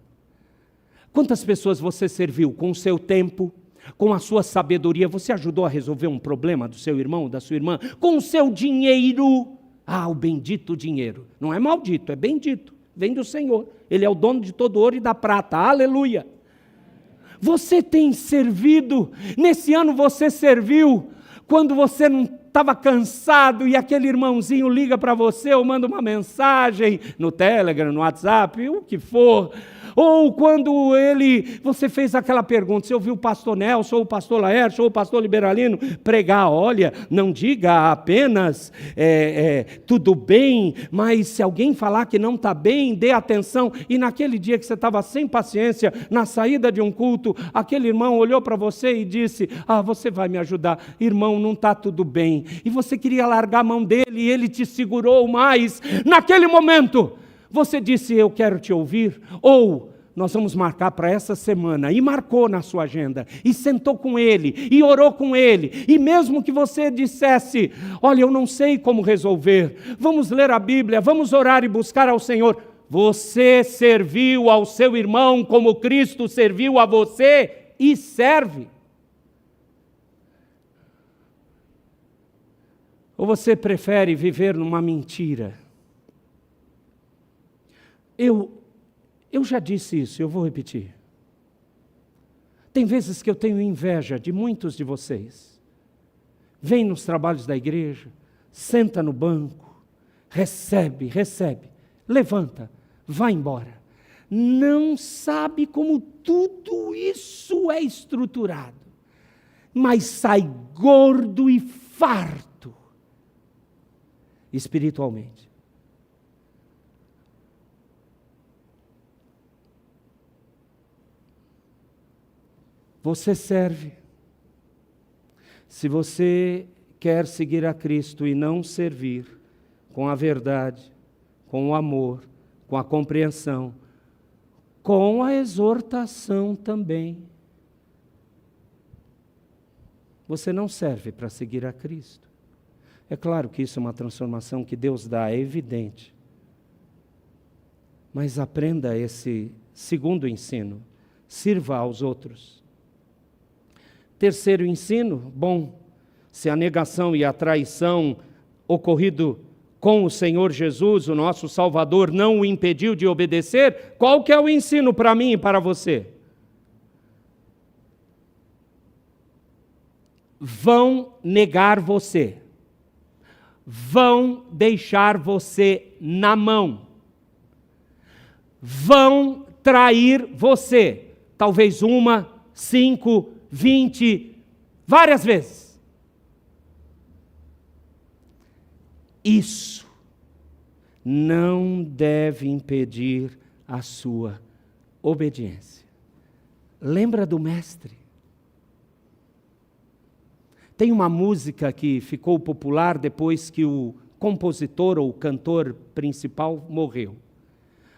Quantas pessoas você serviu com o seu tempo, com a sua sabedoria? Você ajudou a resolver um problema do seu irmão, da sua irmã? Com o seu dinheiro? O bendito dinheiro. Não é maldito, é bendito. Vem do Senhor. Ele é o dono de todo ouro e da prata. Aleluia! Você tem servido. Nesse ano você serviu quando você não estava cansado e aquele irmãozinho liga para você ou manda uma mensagem no Telegram, no WhatsApp, o que for. Ou quando você fez aquela pergunta, você ouviu o pastor Nelson, ou o pastor Laércio, ou o pastor Liberalino pregar, olha, não diga apenas tudo bem, mas se alguém falar que não está bem, dê atenção. E naquele dia que você estava sem paciência, na saída de um culto, aquele irmão olhou para você e disse, você vai me ajudar. Irmão, não está tudo bem. E você queria largar a mão dele e ele te segurou mais. Naquele momento, você disse, eu quero te ouvir, ou nós vamos marcar para essa semana, e marcou na sua agenda, e sentou com ele, e orou com ele, e mesmo que você dissesse, olha, eu não sei como resolver, vamos ler a Bíblia, vamos orar e buscar ao Senhor, você serviu ao seu irmão como Cristo serviu a você, e serve. Ou você prefere viver numa mentira? Eu já disse isso, eu vou repetir. Tem vezes que eu tenho inveja de muitos de vocês. Vem nos trabalhos da igreja, senta no banco, recebe, levanta, vai embora. Não sabe como tudo isso é estruturado, mas sai gordo e farto espiritualmente. Você serve. Se você quer seguir a Cristo e não servir com a verdade, com o amor, com a compreensão, com a exortação também, você não serve para seguir a Cristo. É claro que isso é uma transformação que Deus dá, é evidente. Mas aprenda esse segundo ensino, sirva aos outros. Terceiro ensino, se a negação e a traição ocorrido com o Senhor Jesus, o nosso Salvador, não o impediu de obedecer, qual que é o ensino para mim e para você? Vão negar você, vão deixar você na mão, vão trair você, talvez 1, 5, 20, várias vezes. Isso não deve impedir a sua obediência. Lembra do mestre? Tem uma música que ficou popular depois que o compositor ou o cantor principal morreu.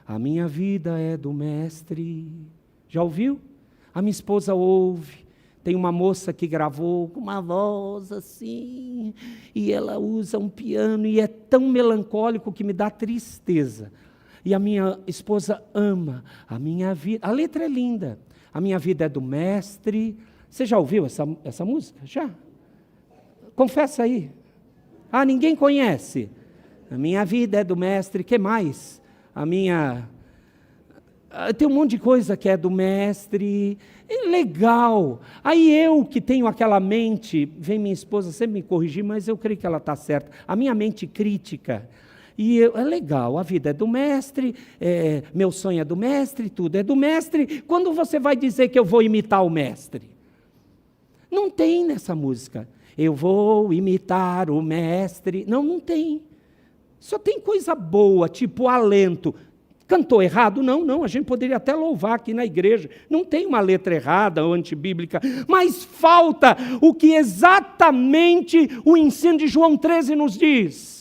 A minha vida é do Mestre. Já ouviu? A minha esposa ouve. Tem uma moça que gravou com uma voz assim, e ela usa um piano, e é tão melancólico que me dá tristeza. E a minha esposa ama a minha vida. A letra é linda. A minha vida é do Mestre. Você já ouviu essa música? Já? Confessa aí. Ah, ninguém conhece. A minha vida é do Mestre. Que mais? Tem um monte de coisa que é do Mestre. É legal. Aí eu que tenho aquela mente, vem minha esposa sempre me corrigir, mas eu creio que ela está certa. A minha mente crítica. É legal, a vida é do Mestre, meu sonho é do Mestre, tudo é do Mestre. Quando você vai dizer que eu vou imitar o Mestre? Não tem nessa música. Eu vou imitar o Mestre. Não tem. Só tem coisa boa, tipo alento. Cantou errado? Não, a gente poderia até louvar aqui na igreja. Não tem uma letra errada ou antibíblica, mas falta o que exatamente o ensino de João 13 nos diz.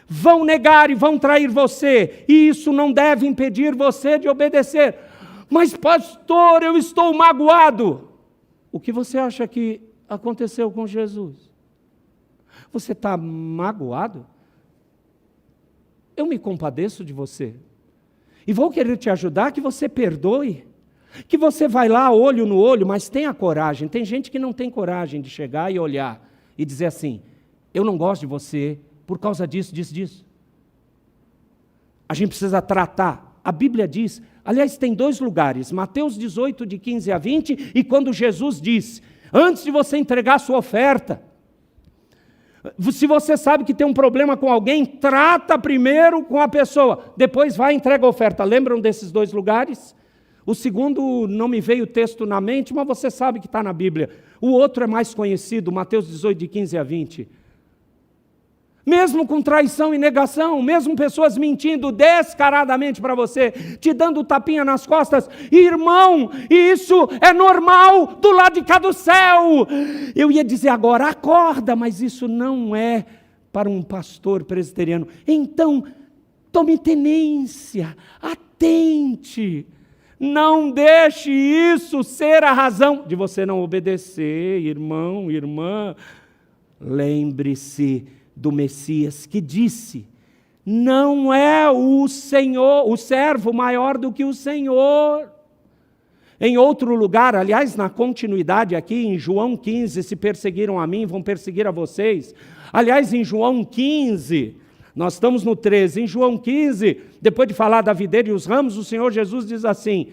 Vão negar e vão trair você, e isso não deve impedir você de obedecer. Mas pastor, eu estou magoado. O que você acha que aconteceu com Jesus? Você está magoado? Eu me compadeço de você. E vou querer te ajudar que você perdoe. Que você vai lá olho no olho, mas tenha coragem. Tem gente que não tem coragem de chegar e olhar e dizer assim, eu não gosto de você por causa disso. A gente precisa tratar. A Bíblia diz, aliás, tem 2 lugares, Mateus 18, de 15 a 20, e quando Jesus diz, antes de você entregar a sua oferta, se você sabe que tem um problema com alguém, trata primeiro com a pessoa, depois vai e entrega a oferta. Lembram desses 2 lugares? O segundo, não me veio o texto na mente, mas você sabe que está na Bíblia. O outro é mais conhecido, Mateus 18, de 15 a 20. Mesmo com traição e negação, mesmo pessoas mentindo descaradamente para você, te dando tapinha nas costas, irmão, isso é normal do lado de cá do céu. Eu ia dizer agora, acorda, mas isso não é para um pastor presbiteriano. Então, tome tenência, atente, não deixe isso ser a razão de você não obedecer, irmão, irmã. Lembre-se do Messias que disse, não é o Senhor, o servo maior do que o Senhor. Em outro lugar, aliás, na continuidade aqui em João 15, se perseguiram a mim, vão perseguir a vocês. Aliás, em João 15, nós estamos no 13, em João 15, depois de falar da videira e os ramos, o Senhor Jesus diz assim,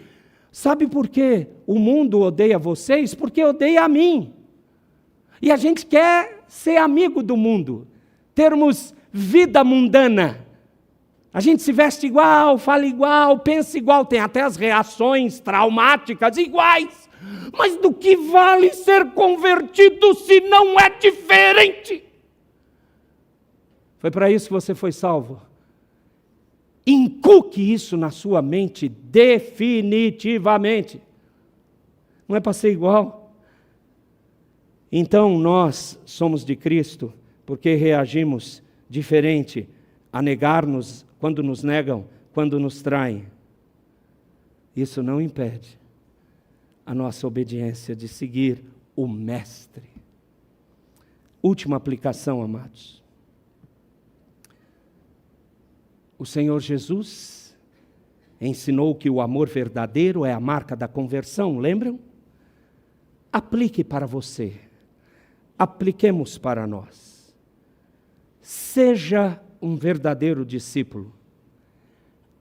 sabe por que o mundo odeia vocês? Porque odeia a mim. E a gente quer ser amigo do mundo, termos vida mundana. A gente se veste igual, fala igual, pensa igual, tem até as reações traumáticas iguais. Mas do que vale ser convertido se não é diferente? Foi para isso que você foi salvo. Inculque isso na sua mente definitivamente. Não é para ser igual. Então nós somos de Cristo, porque reagimos diferente a negar-nos quando nos negam, quando nos traem. Isso não impede a nossa obediência de seguir o Mestre. Última aplicação, amados. O Senhor Jesus ensinou que o amor verdadeiro é a marca da conversão, lembram? Aplique para você. Apliquemos para nós. Seja um verdadeiro discípulo.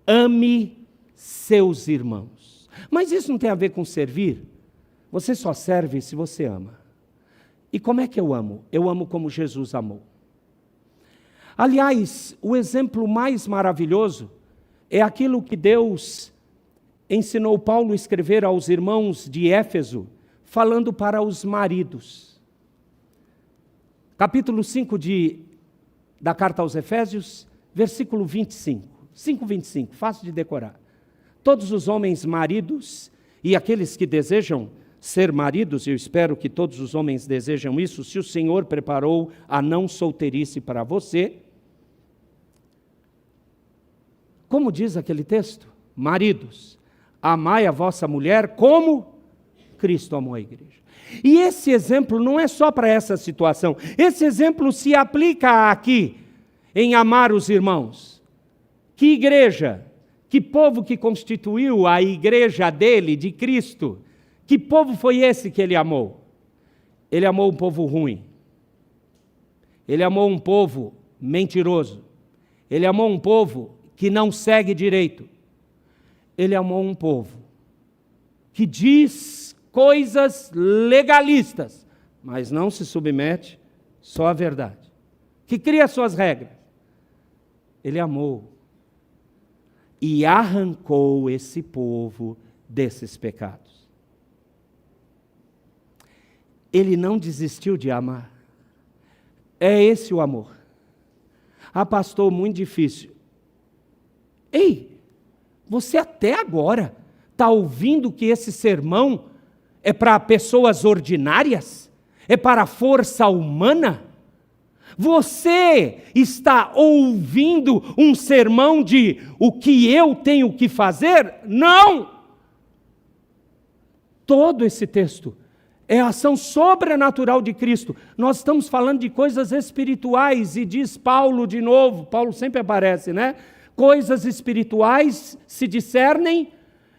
Ame seus irmãos. Mas isso não tem a ver com servir. Você só serve se você ama. E como é que eu amo? Eu amo como Jesus amou. Aliás, o exemplo mais maravilhoso é aquilo que Deus ensinou Paulo a escrever aos irmãos de Éfeso, falando para os maridos. Capítulo 5 da carta aos Efésios, versículo 25. 5:25, fácil de decorar. Todos os homens maridos e aqueles que desejam ser maridos, eu espero que todos os homens desejam isso, se o Senhor preparou a não solteirice para você, Como diz aquele texto? Maridos, amai a vossa mulher como Cristo amou a igreja. E esse exemplo não é só para essa situação. Esse exemplo se aplica aqui, em amar os irmãos. Que igreja, que povo que constituiu a igreja dele, de Cristo, que povo foi esse que ele amou? Ele amou um povo ruim. Ele amou um povo mentiroso. Ele amou um povo que não segue direito. Ele amou um povo que diz coisas legalistas, mas não se submete só à verdade. Que cria suas regras. Ele amou e arrancou esse povo desses pecados. Ele não desistiu de amar. É esse o amor. Ah, pastor, muito difícil. Ei, você até agora está ouvindo que esse sermão é para pessoas ordinárias? É para a força humana? Você está ouvindo um sermão de o que eu tenho que fazer? Não! Todo esse texto é a ação sobrenatural de Cristo. Nós estamos falando de coisas espirituais e diz Paulo de novo, Paulo sempre aparece, né? Coisas espirituais se discernem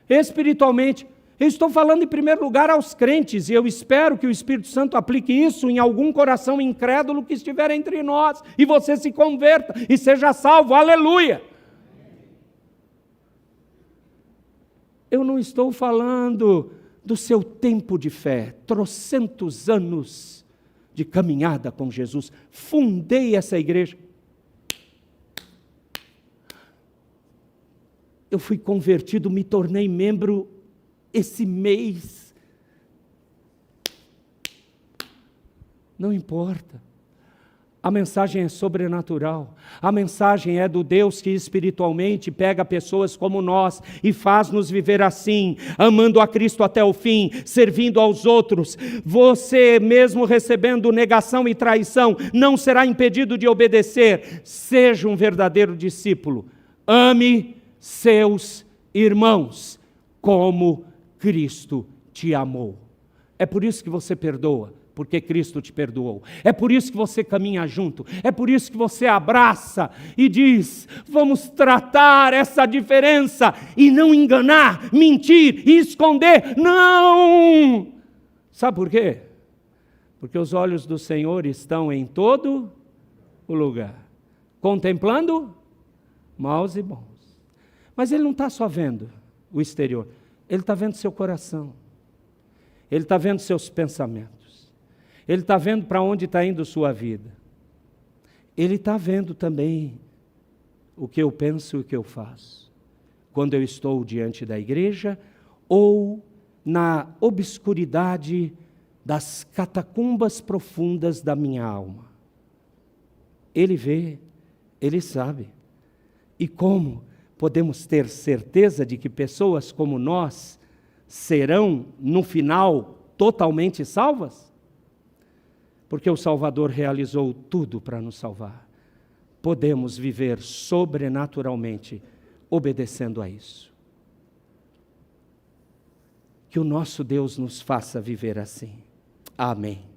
espiritualmente. Eu estou falando em primeiro lugar aos crentes, e eu espero que o Espírito Santo aplique isso em algum coração incrédulo que estiver entre nós, e você se converta e seja salvo, aleluia! Eu não estou falando do seu tempo de fé, trocentos anos de caminhada com Jesus, fundei essa igreja. Eu fui convertido, me tornei membro esse mês. Não importa. A mensagem é sobrenatural. A mensagem é do Deus que espiritualmente pega pessoas como nós e faz-nos viver assim, amando a Cristo até o fim, servindo aos outros. Você mesmo recebendo negação e traição, não será impedido de obedecer. Seja um verdadeiro discípulo. Ame seus irmãos como Cristo te amou. É por isso que você perdoa, porque Cristo te perdoou. É por isso que você caminha junto. É por isso que você abraça e diz, vamos tratar essa diferença e não enganar, mentir e esconder. Não! Sabe por quê? Porque os olhos do Senhor estão em todo o lugar, contemplando maus e bons. Mas Ele não está só vendo o exterior. Ele está vendo seu coração. Ele está vendo seus pensamentos. Ele está vendo para onde está indo sua vida. Ele está vendo também o que eu penso e o que eu faço. Quando eu estou diante da igreja ou na obscuridade das catacumbas profundas da minha alma. Ele vê, Ele sabe. E como podemos ter certeza de que pessoas como nós serão, no final, totalmente salvas? Porque o Salvador realizou tudo para nos salvar. Podemos viver sobrenaturalmente obedecendo a isso. Que o nosso Deus nos faça viver assim. Amém.